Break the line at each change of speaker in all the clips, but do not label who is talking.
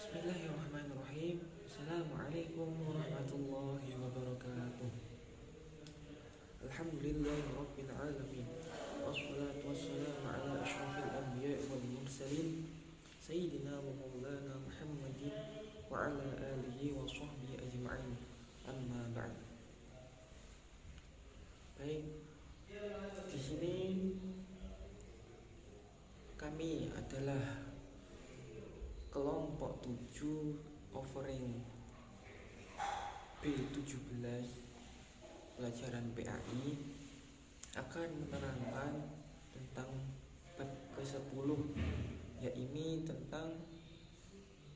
Bismillahirrahmanirrahim. Assalamualaikum warahmatullahi wabarakatuh. Alhamdulillahirabbil alamin. Wassalatu wassalamu ala asyrafil anbiya'i wal mursalin sayyidina wa maulana Muhammadin wa ala alihi wa sahbihi ajma'in. Amma ba'd. Baik, di sini kami adalah kelompok 7 offering B17 pelajaran PAI akan menerangkan tentang bab ke-10, yaitu tentang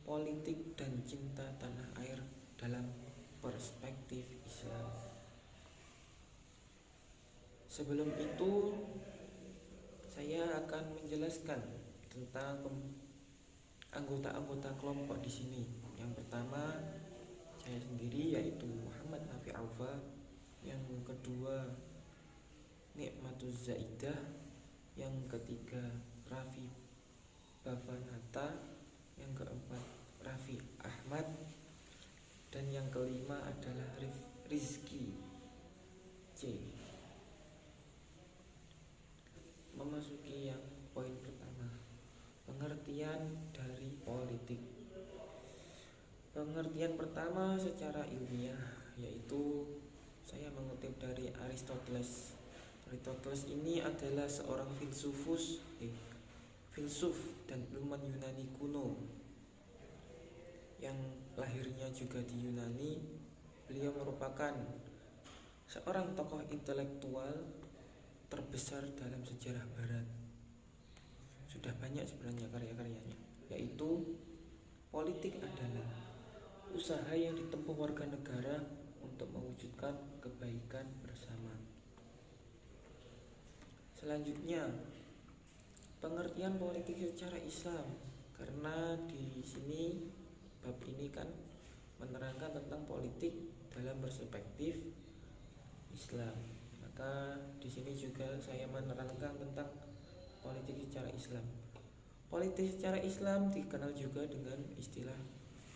politik dan cinta tanah air dalam perspektif Islam. Sebelum itu saya akan menjelaskan tentang anggota-anggota kelompok di sini. Yang pertama saya sendiri, yaitu Muhammad Nafi Aufa. Yang kedua Nikmatuz Zaidah. Yang ketiga Raffi Bavanata. Yang keempat Raffi Ahmad. Dan yang kelima adalah Rizky C. Memasuki yang poin pertama, pengertian dari politik. Pengertian pertama secara ilmiah, yaitu saya mengutip dari Aristoteles. Aristoteles ini adalah seorang filsuf dan ilmuwan Yunani kuno yang lahirnya juga di Yunani. Beliau merupakan seorang tokoh intelektual terbesar dalam sejarah barat. Sudah banyak sebenarnya karya-karyanya, yaitu politik adalah usaha yang ditempuh warga negara untuk mewujudkan kebaikan bersama. Selanjutnya, pengertian politik secara Islam, karena di sini bab ini kan menerangkan tentang politik dalam perspektif Islam. Maka di sini juga saya menerangkan tentang politik secara Islam. Politik secara Islam dikenal juga dengan istilah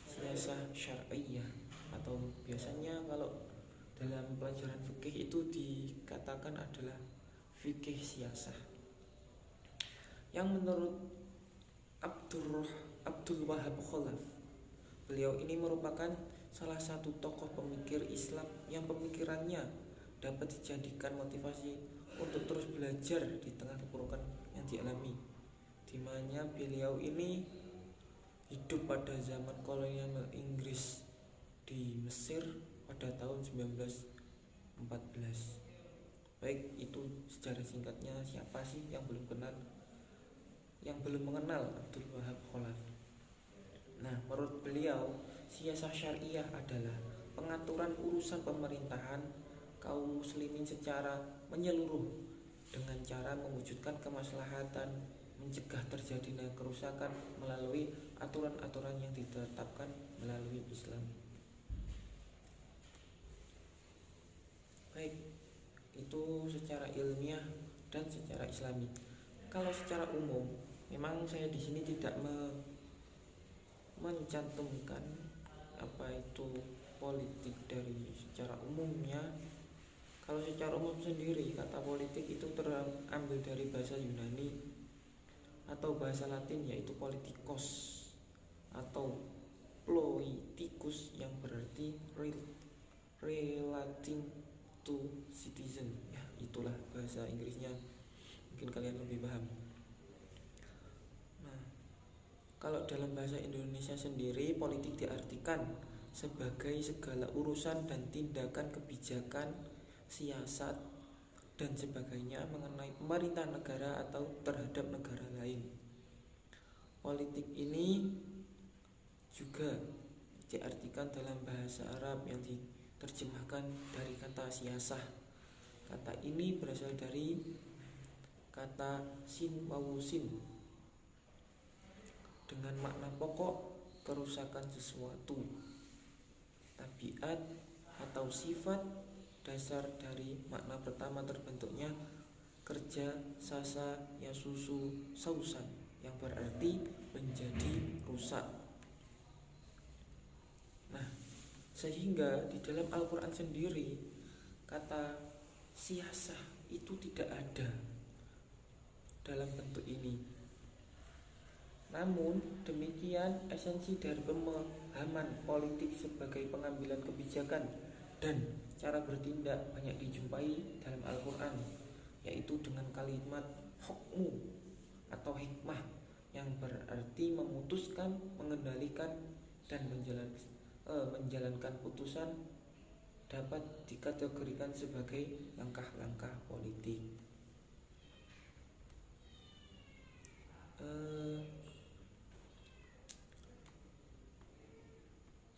siyasah syar'iyah, atau biasanya kalau dalam pelajaran fikih itu dikatakan adalah fikih siyasah. Yang menurut Abdul Wahab Khalaf, beliau ini merupakan salah satu tokoh pemikir Islam yang pemikirannya dapat dijadikan motivasi untuk terus belajar di tengah keburukan yang dialami, di mana beliau ini hidup pada zaman kolonial Inggris di Mesir pada tahun 1914. Baik, itu sejarah singkatnya. Siapa sih yang belum mengenal Abdul Wahab Khalaf? Nah, menurut beliau, siyasah syariah adalah pengaturan urusan pemerintahan kaum muslimin secara menyeluruh dengan cara mewujudkan kemaslahatan, mencegah terjadinya kerusakan melalui aturan-aturan yang ditetapkan melalui Islam. Baik, itu secara ilmiah dan secara Islami. Kalau secara umum, memang saya di sini tidak mencantumkan apa itu politik dari secara umumnya. Kalau secara umum sendiri, kata politik itu terambil dari bahasa Yunani atau bahasa Latin, yaitu politikos atau ploiticus, yang berarti relating to citizen. Ya, itulah bahasa Inggrisnya. Mungkin kalian lebih paham. Nah, kalau dalam bahasa Indonesia sendiri, politik diartikan sebagai segala urusan dan tindakan kebijakan, siasat, dan sebagainya mengenai pemerintahan negara atau terhadap negara lain. Politik ini juga diartikan dalam bahasa Arab yang diterjemahkan dari kata siasah. Kata ini berasal dari kata sin wawu sin dengan makna pokok kerusakan sesuatu, tabiat atau sifat. Dasar dari makna pertama terbentuknya kerja sasa yasusu sausan, yang berarti menjadi rusak. Sehingga di dalam Al-Quran sendiri kata siasah itu tidak ada dalam bentuk ini. Namun demikian esensi dari pemahaman politik sebagai pengambilan kebijakan dan cara bertindak banyak dijumpai dalam Al-Quran, yaitu dengan kalimat hukmu atau hikmah yang berarti memutuskan, mengendalikan, dan menjalankan putusan dapat dikategorikan sebagai langkah-langkah politik.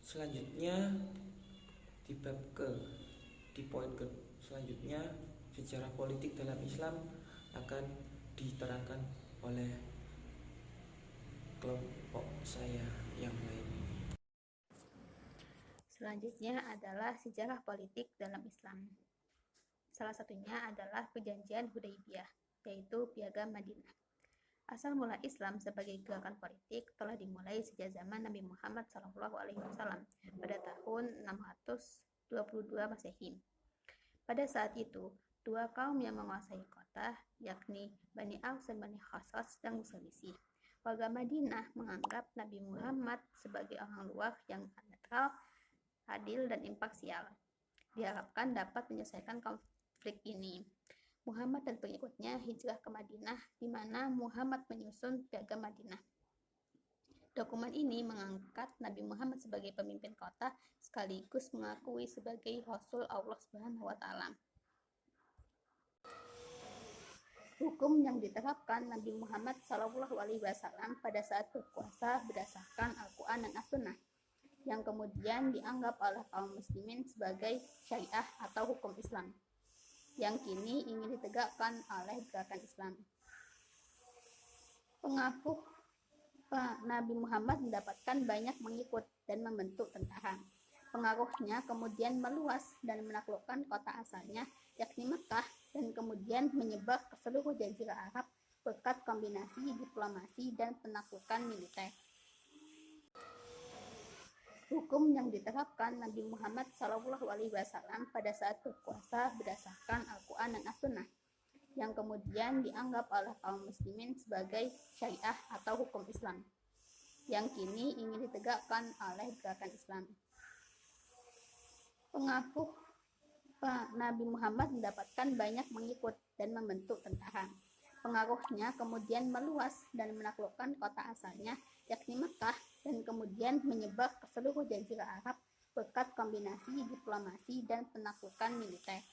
Selanjutnya di poin selanjutnya sejarah politik dalam Islam akan diterangkan oleh kelompok saya yang lain.
Selanjutnya adalah sejarah politik dalam Islam. Salah satunya adalah perjanjian Hudaybiyah, yaitu Piagam Madinah. Asal mula Islam sebagai gerakan politik telah dimulai sejak zaman Nabi Muhammad SAW pada tahun 622 Masehi. Pada saat itu, dua kaum yang menguasai kota, yakni Bani Aus dan Bani Khosroj, sedang berselisih. Warga Madinah menganggap Nabi Muhammad sebagai orang luar yang netral, adil, dan imparsial. Diharapkan dapat menyelesaikan konflik ini. Muhammad dan pengikutnya hijrah ke Madinah, di mana Muhammad menyusun Piagam Madinah. Dokumen ini mengangkat Nabi Muhammad sebagai pemimpin kota, sekaligus mengakui sebagai Rasul Allah SWT. Hukum yang diterapkan Nabi Muhammad SAW pada saat berkuasa berdasarkan Al-Quran dan As-Sunnah, yang kemudian dianggap oleh kaum muslimin sebagai syariah atau hukum Islam, yang kini ingin ditegakkan oleh gerakan Islam. Pengaruh Nabi Muhammad mendapatkan banyak mengikut dan membentuk tentara. Pengaruhnya kemudian meluas dan menaklukkan kota asalnya, yakni Mekah, dan kemudian menyebar ke seluruh jazirah Arab berkat kombinasi diplomasi dan penaklukan militer. Hukum yang diterapkan Nabi Muhammad SAW pada saat berkuasa berdasarkan Al-Quran dan As-Sunnah, yang kemudian dianggap oleh kaum muslimin sebagai syariah atau hukum Islam, yang kini ingin ditegakkan oleh gerakan Islam. Pengaruh Nabi Muhammad mendapatkan banyak mengikut dan membentuk tentara. Pengaruhnya kemudian meluas dan menaklukkan kota asalnya, yakni Mekah, dan kemudian menyebar ke seluruh jazirah Arab berkat kombinasi diplomasi dan penaklukan militer.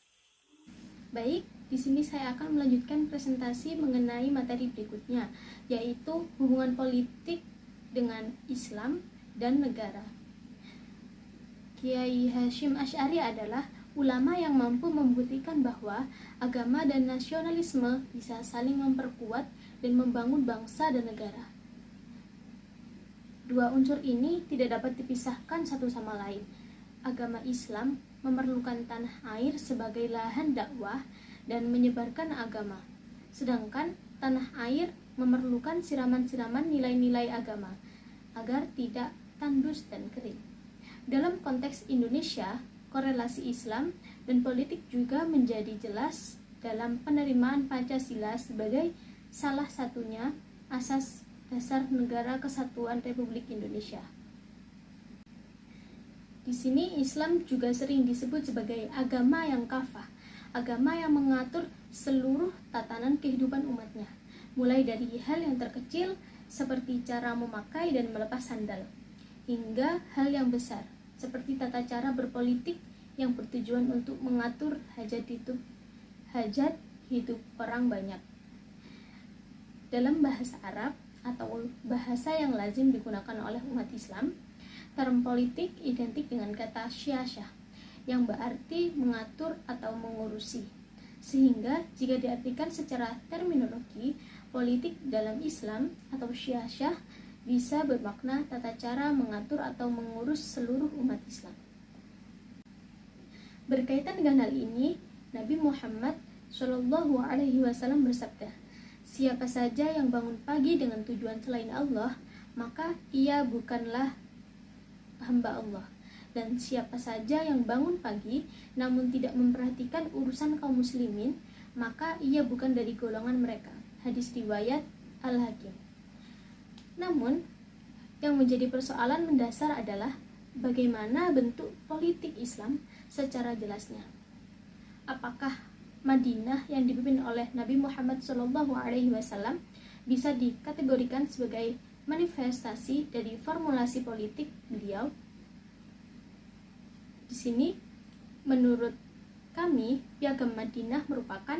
Baik, di sini saya akan melanjutkan presentasi mengenai materi berikutnya, yaitu hubungan politik dengan Islam dan negara. Kiai Hasyim Asy'ari adalah ulama yang mampu membuktikan bahwa agama dan nasionalisme bisa saling memperkuat dan membangun bangsa dan negara. Dua unsur ini tidak dapat dipisahkan satu sama lain. Agama Islam memerlukan tanah air sebagai lahan dakwah dan menyebarkan agama, sedangkan tanah air memerlukan siraman-siraman nilai-nilai agama agar tidak tandus dan kering. Dalam konteks Indonesia, korelasi Islam dan politik juga menjadi jelas dalam penerimaan Pancasila sebagai salah satunya asas dasar Negara Kesatuan Republik Indonesia. Di sini Islam juga sering disebut sebagai agama yang kafah, agama yang mengatur seluruh tatanan kehidupan umatnya, mulai dari hal yang terkecil seperti cara memakai dan melepas sandal, hingga hal yang besar seperti tata cara berpolitik yang bertujuan untuk mengatur hajat hidup orang banyak. Dalam bahasa Arab atau bahasa yang lazim digunakan oleh umat Islam, term politik identik dengan kata syiasah yang berarti mengatur atau mengurusi. Sehingga jika diartikan secara terminologi, politik dalam Islam atau syiasah bisa bermakna tata cara mengatur atau mengurus seluruh umat Islam. Berkaitan dengan hal ini, Nabi Muhammad SAW bersabda, "Siapa saja yang bangun pagi dengan tujuan selain Allah, maka ia bukanlah hamba Allah. dan siapa saja yang bangun pagi namun tidak memperhatikan urusan kaum muslimin, maka ia bukan dari golongan mereka. Hadis riwayat Al-Hakim. Namun, yang menjadi persoalan mendasar adalah bagaimana bentuk politik Islam secara jelasnya. Apakah Madinah yang dipimpin oleh Nabi Muhammad SAW bisa dikategorikan sebagai manifestasi dari formulasi politik beliau? Di sini, menurut kami, Piagam Madinah merupakan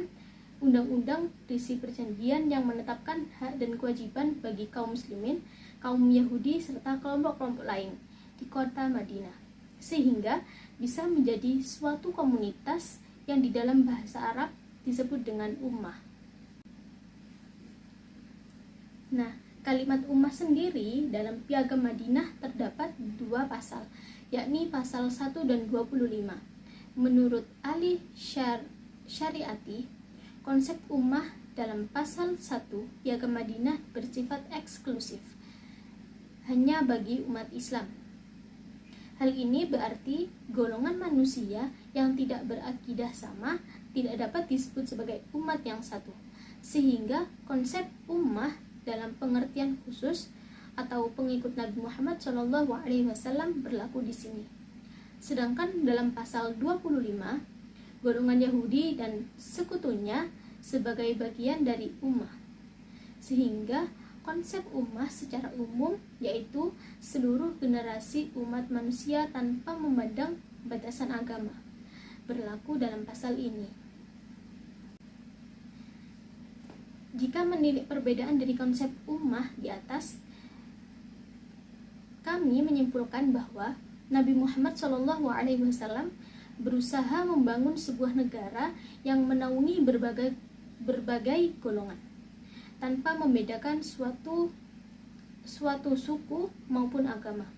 undang-undang berisi perjanjian yang menetapkan hak dan kewajiban bagi kaum muslimin, kaum Yahudi, serta kelompok-kelompok lain di kota Madinah, sehingga bisa menjadi suatu komunitas yang di dalam bahasa Arab disebut dengan ummah. Nah, kalimat ummah sendiri dalam Piagam Madinah terdapat 2 pasal, yakni pasal 1 dan 25. Menurut ahli syariati, konsep ummah dalam pasal 1 Piagam Madinah bersifat eksklusif, hanya bagi umat Islam. Hal ini berarti golongan manusia yang tidak berakidah sama tidak dapat disebut sebagai umat yang satu, sehingga konsep ummah dalam pengertian khusus atau pengikut Nabi Muhammad SAW berlaku di sini. Sedangkan dalam pasal 25, golongan Yahudi dan sekutunya sebagai bagian dari ummah, sehingga konsep ummah secara umum yaitu seluruh generasi umat manusia tanpa memandang batasan agama berlaku dalam pasal ini. Jika menilik perbedaan dari konsep ummah di atas, kami menyimpulkan bahwa Nabi Muhammad SAW berusaha membangun sebuah negara yang menaungi berbagai golongan, tanpa membedakan suatu suku maupun agama,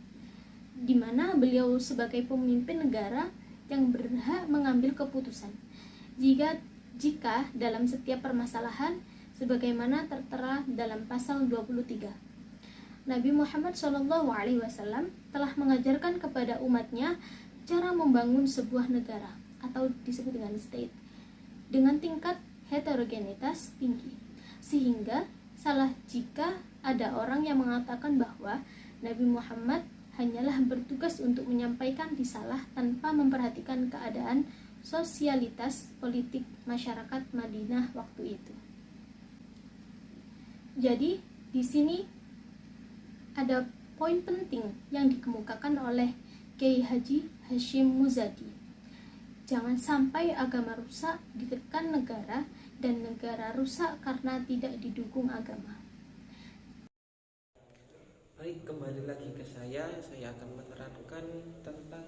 di mana beliau sebagai pemimpin negara yang berhak mengambil keputusan jika dalam setiap permasalahan sebagaimana tertera dalam pasal 23. Nabi Muhammad SAW telah mengajarkan kepada umatnya cara membangun sebuah negara atau disebut dengan state dengan tingkat heterogenitas tinggi, sehingga salah jika ada orang yang mengatakan bahwa Nabi Muhammad hanyalah bertugas untuk menyampaikan risalah tanpa memperhatikan keadaan sosialitas politik masyarakat Madinah waktu itu. Jadi, di sini ada poin penting yang dikemukakan oleh Kiai Haji Hashim Muzadi. Jangan sampai agama rusak ditekan negara dan negara rusak karena tidak didukung agama.
Baik, kembali lagi ke saya akan menerangkan tentang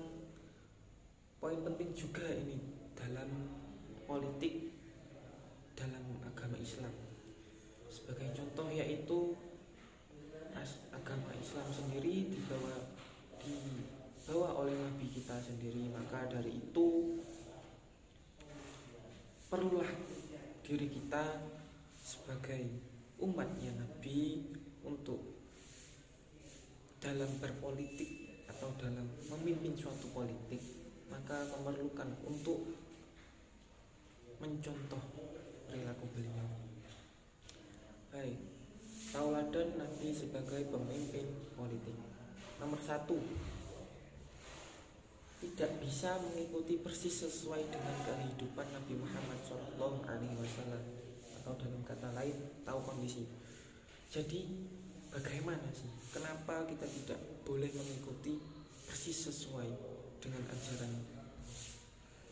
poin penting juga ini dalam politik dalam agama Islam. Sebagai contoh yaitu agama Islam sendiri dibawa oleh Nabi kita sendiri, maka dari itu perlulah diri kita sebagai umatnya Nabi untuk dalam berpolitik atau dalam memimpin suatu politik, maka memerlukan untuk mencontoh perilaku beliau. Baik, tauladan Nabi sebagai pemimpin politik. Nomor 1, tidak bisa mengikuti persis sesuai dengan kehidupan Nabi Muhammad SAW, atau dalam kata lain tahu kondisi. Jadi bagaimana sih? Kenapa kita tidak boleh mengikuti persis sesuai dengan ajaran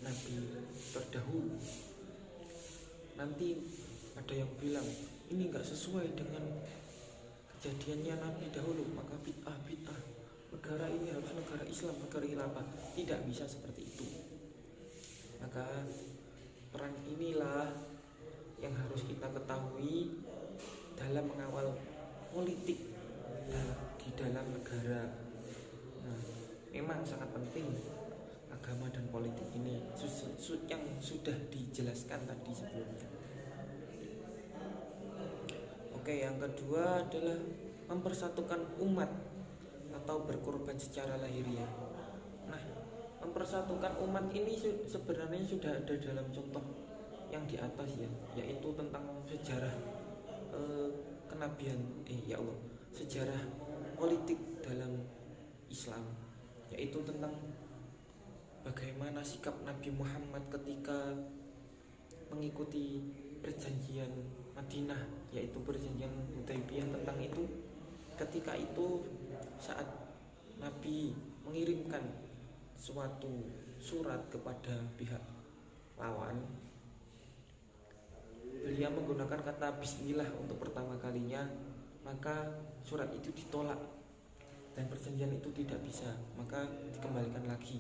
Nabi terdahulu? Nanti ada yang bilang ini nggak sesuai dengan kejadiannya Nabi dahulu, maka bid'ah. Negara ini harus negara Islam, negara khilafah. Tidak bisa seperti itu. Maka peran inilah yang harus kita ketahui dalam mengawal politik di dalam negara. Nah, memang sangat penting agama dan politik ini yang sudah dijelaskan tadi sebelumnya. Oke, yang kedua adalah mempersatukan umat atau berkorban secara lahiriah. Nah, mempersatukan umat ini sebenarnya sudah ada dalam contoh yang di atas ya, yaitu tentang sejarah kenabian ya Allah, sejarah politik dalam Islam, yaitu tentang bagaimana sikap Nabi Muhammad ketika mengikuti perjanjian Madinah, yaitu perjanjian Hudaybiyah. Tentang itu, ketika itu saat Nabi mengirimkan suatu surat kepada pihak lawan, beliau menggunakan kata bismillah untuk pertama kalinya, maka surat itu ditolak dan perjanjian itu tidak bisa, maka dikembalikan lagi.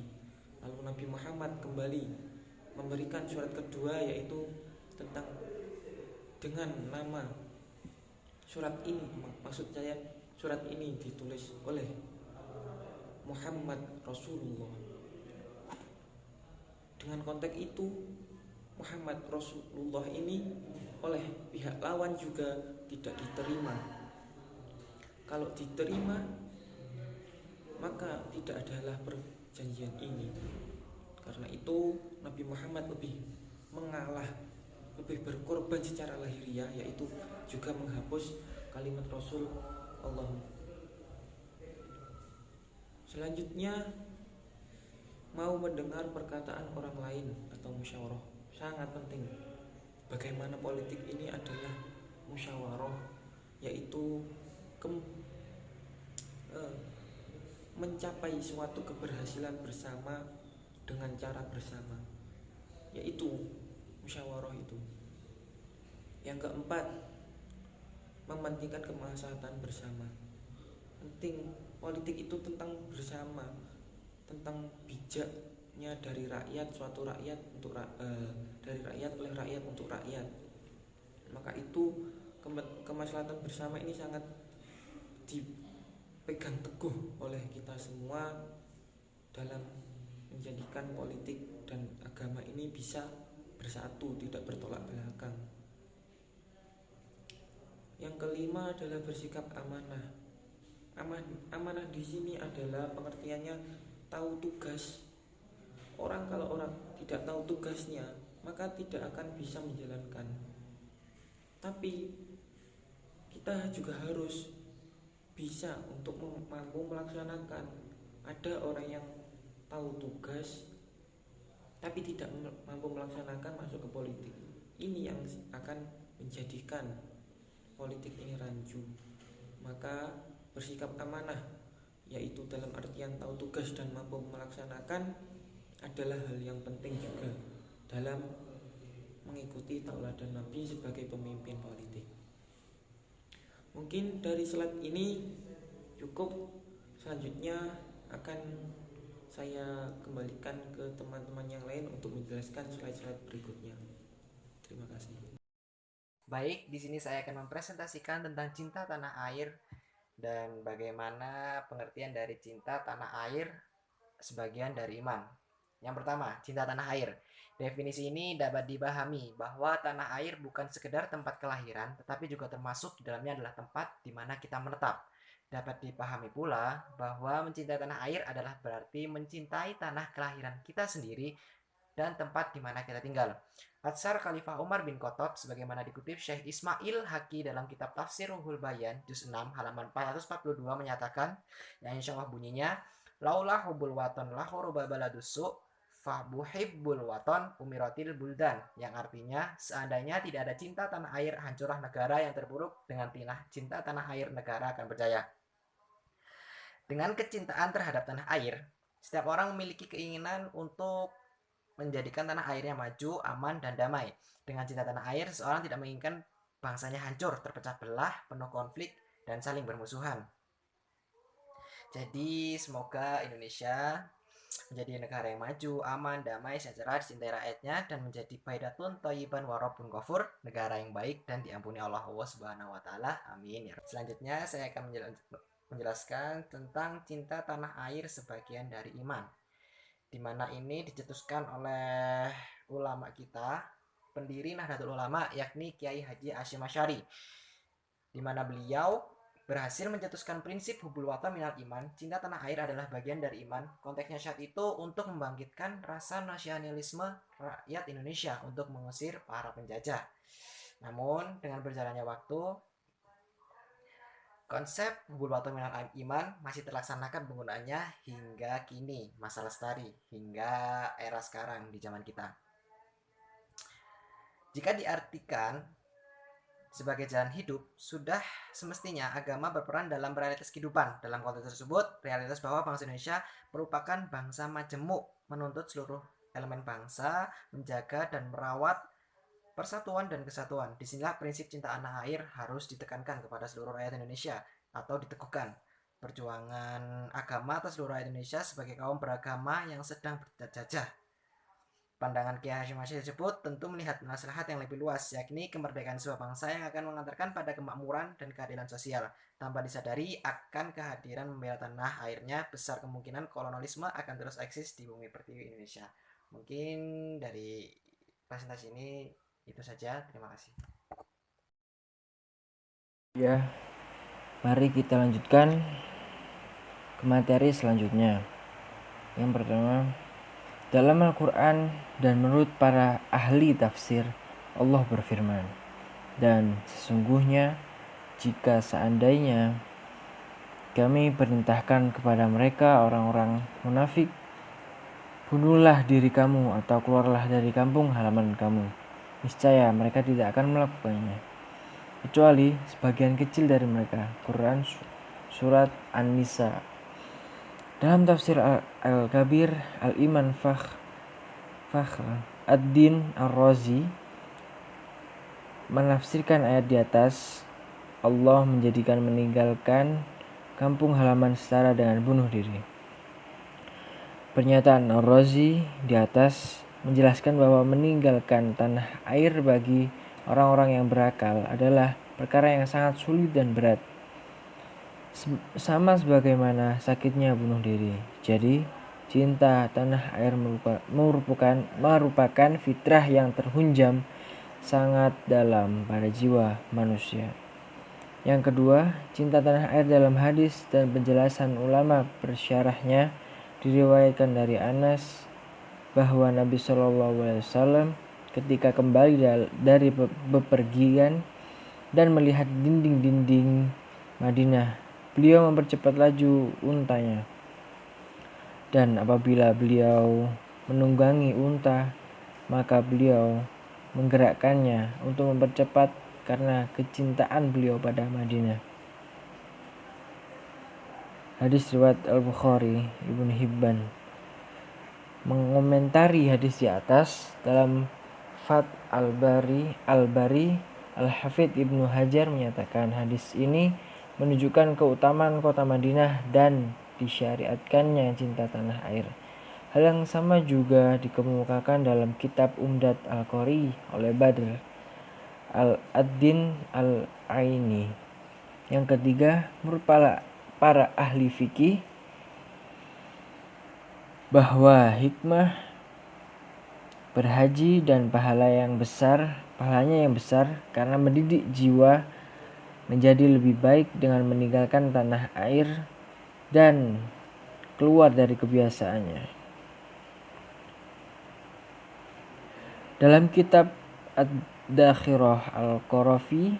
Lalu Nabi Muhammad kembali memberikan surat kedua, yaitu tentang dengan nama surat ini, maksud saya surat ini ditulis oleh Muhammad Rasulullah. Dengan konteks itu, Muhammad Rasulullah ini oleh pihak lawan juga tidak diterima. Kalau diterima, maka tidak adalah perjanjian ini. Karena itu Nabi Muhammad lebih mengalah, lebih berkorban secara lahiriah, yaitu juga menghapus kalimat Rasul Allah. Selanjutnya, mau mendengar perkataan orang lain atau musyawarah. Sangat penting. Bagaimana politik ini adalah musyawarah, yaitu mencapai suatu keberhasilan bersama dengan cara bersama, yaitu musyawarah itu. Yang keempat, mementingkan kemaslahatan bersama. Penting, politik itu tentang bersama, tentang bijaknya dari rakyat, suatu rakyat untuk dari rakyat oleh rakyat untuk rakyat. Maka itu kemaslahatan bersama ini sangat dipegang teguh oleh kita semua dalam menjadikan politik dan agama ini bisa bersatu, tidak bertolak belakang. Yang kelima adalah bersikap amanah. Amanah di sini adalah pengertiannya tahu tugas. Kalau orang tidak tahu tugasnya, maka tidak akan bisa menjalankan. Tapi kita juga harus bisa untuk mampu melaksanakan. Ada orang yang tahu tugas tapi tidak mampu melaksanakan, masuk ke politik. Ini yang akan menjadikan politik ini rancu. Maka bersikap amanah, yaitu dalam artian tahu tugas dan mampu melaksanakan, adalah hal yang penting juga dalam mengikuti tauladan Nabi sebagai pemimpin politik. Mungkin dari slide ini cukup. Selanjutnya akan saya kembalikan ke teman-teman yang lain untuk menjelaskan slide-slide berikutnya. Terima kasih.
Baik, di sini saya akan mempresentasikan tentang cinta tanah air dan bagaimana pengertian dari cinta tanah air sebagian dari iman. Yang pertama, cinta tanah air. Definisi ini dapat dipahami bahwa tanah air bukan sekedar tempat kelahiran, tetapi juga termasuk di dalamnya adalah tempat di mana kita menetap. Dapat dipahami pula bahwa mencintai tanah air adalah berarti mencintai tanah kelahiran kita sendiri dan tempat di mana kita tinggal. Atsar Khalifah Umar bin Khattab sebagaimana dikutip Syekh Ismail Haqi dalam kitab Tafsir Ruhul Bayan juz 6 halaman 442 menyatakan, yang insyaallah bunyinya, laulah hubul waton lahuruba baladusu fabuhibbul waton umiratil buldan, yang artinya seandainya tidak ada cinta tanah air, hancurlah negara yang terpuruk, dengan cinta tanah air negara akan berjaya. Dengan kecintaan terhadap tanah air, setiap orang memiliki keinginan untuk menjadikan tanah airnya maju, aman, dan damai. Dengan cinta tanah air, seorang tidak menginginkan bangsanya hancur, terpecah belah, penuh konflik, dan saling bermusuhan. Jadi semoga Indonesia menjadi negara yang maju, aman, damai, sejahtera, dicintai rakyatnya, dan menjadi baidatun thayyiban wa rabbun ghafur, negara yang baik dan diampuni Allah Subhanahu wa taala. Amin ya. Selanjutnya saya akan menjelaskan tentang cinta tanah air sebagian dari iman, di mana ini dicetuskan oleh ulama kita, pendiri Nahdlatul Ulama, yakni Kiai Haji Hasyim Asy'ari, di mana beliau berhasil mencetuskan prinsip hubul watan minal iman, cinta tanah air adalah bagian dari iman. Konteksnya saat itu untuk membangkitkan rasa nasionalisme rakyat Indonesia untuk mengusir para penjajah. Namun dengan berjalannya waktu, konsep hubul watan minal iman masih terlaksanakan penggunaannya hingga kini, masa lestari, hingga era sekarang di zaman kita. Jika diartikan sebagai jalan hidup, sudah semestinya agama berperan dalam realitas kehidupan. Dalam konteks tersebut, realitas bahwa bangsa Indonesia merupakan bangsa majemuk, menuntut seluruh elemen bangsa menjaga dan merawat persatuan dan kesatuan. Disinilah prinsip cinta tanah air harus ditekankan kepada seluruh rakyat Indonesia atau diteguhkan. Perjuangan agama atas seluruh rakyat Indonesia sebagai kaum beragama yang sedang berjajah. Pandangan Kiai Hasyim Asy'ari tersebut tentu melihat maslahat yang lebih luas, yakni kemerdekaan sebuah bangsa yang akan mengantarkan pada kemakmuran dan keadilan sosial. Tanpa disadari akan kehadiran membela tanah airnya, besar kemungkinan kolonialisme akan terus eksis di bumi pertiwi Indonesia. Mungkin dari presentasi ini itu saja. Terima kasih.
Ya, mari kita lanjutkan ke materi selanjutnya. Yang pertama, dalam Al-Quran dan menurut para ahli tafsir, Allah berfirman, dan sesungguhnya jika seandainya kami perintahkan kepada mereka orang-orang munafik, bunuhlah diri kamu atau keluarlah dari kampung halaman kamu, niscaya mereka tidak akan melakukannya, kecuali sebagian kecil dari mereka. Quran Surat An-Nisa. Dalam tafsir Al-Kabir, Al-Iman Fakhr ad-Din Ar-Razi menafsirkan ayat di atas, Allah menjadikan meninggalkan kampung halaman setara dengan bunuh diri. Pernyataan Ar-Razi di atas menjelaskan bahwa meninggalkan tanah air bagi orang-orang yang berakal adalah perkara yang sangat sulit dan berat, sama sebagaimana sakitnya bunuh diri. Jadi, cinta tanah air merupakan fitrah yang terhunjam sangat dalam pada jiwa manusia. Yang kedua, cinta tanah air dalam hadis dan penjelasan ulama bersyarahnya diriwayatkan dari Anas bahwa Nabi SAW ketika kembali dari bepergian dan melihat dinding-dinding Madinah, beliau mempercepat laju untanya, dan apabila beliau menunggangi unta, maka beliau menggerakkannya untuk mempercepat karena kecintaan beliau pada Madinah. Hadis riwayat Al-Bukhari. Ibnu Hibban mengomentari hadis di atas dalam Fath Al-Bari, Al-Hafidz Ibnu Hajar menyatakan hadis ini menunjukkan keutamaan kota Madinah dan disyariatkannya cinta tanah air. Hal yang sama juga dikemukakan dalam kitab Umdat Al-Qari oleh Badr Al-Ad-Din Al-Aini. Yang ketiga, menurut para ahli fikih, bahwa hikmah berhaji dan pahalanya yang besar karena mendidik jiwa menjadi lebih baik dengan meninggalkan tanah air dan keluar dari kebiasaannya. Dalam kitab Ad-Dakhirah Al-Qarafi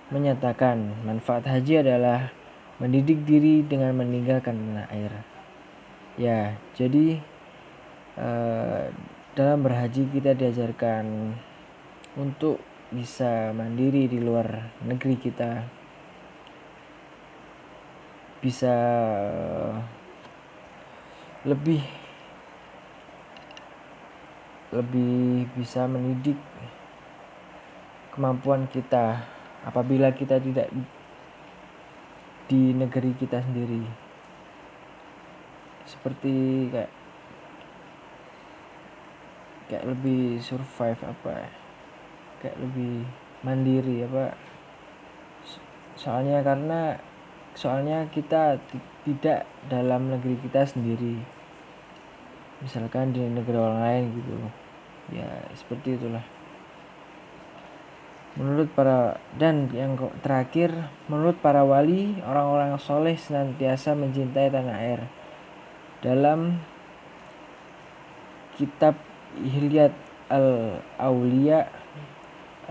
menyatakan manfaat haji adalah mendidik diri dengan meninggalkan tanah air. Ya, jadi dalam berhaji kita diajarkan untuk bisa mandiri di luar negeri kita, bisa lebih bisa mendidik kemampuan kita apabila kita tidak di negeri kita sendiri, seperti kayak lebih survive kayak lebih mandiri soalnya kita tidak dalam negeri kita sendiri, misalkan di negeri orang lain gitu ya, seperti itulah. terakhir, menurut para wali, orang-orang soleh senantiasa mencintai tanah air. Dalam kitab Hilyat al-Auliya,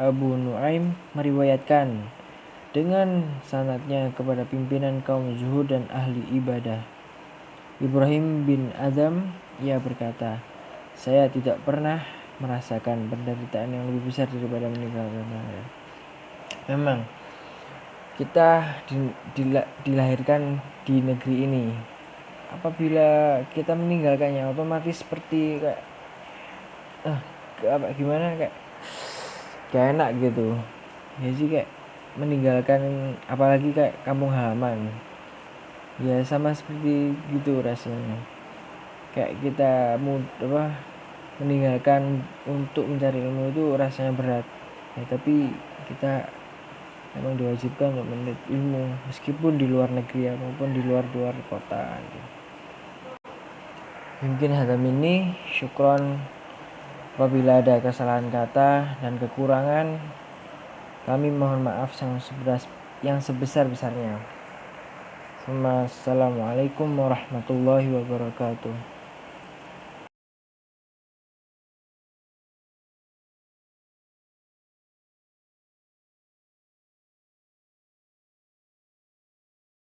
Abu Nuaim meriwayatkan dengan sanadnya kepada pimpinan kaum zuhud dan ahli ibadah, Ibrahim bin Adam, ia berkata, saya tidak pernah merasakan penderitaan yang lebih besar daripada meninggalkan tanah air. Memang kita dilahirkan di negeri ini. Apabila kita meninggalkannya, otomatis seperti kayak enak gitu. Ya sih, kayak meninggalkan, apalagi kayak kampung halaman. Ya sama seperti gitu rasanya. Kayak kita meninggalkan untuk mencari ilmu itu rasanya berat. Ya, tapi kita memang diwajibkan untuk menuntut ilmu meskipun di luar negeri maupun di luar kota. Mungkin hadam ini, syukron. Apabila ada kesalahan kata dan kekurangan, kami mohon maaf yang sebesar-besarnya. Assalamualaikum warahmatullahi wabarakatuh.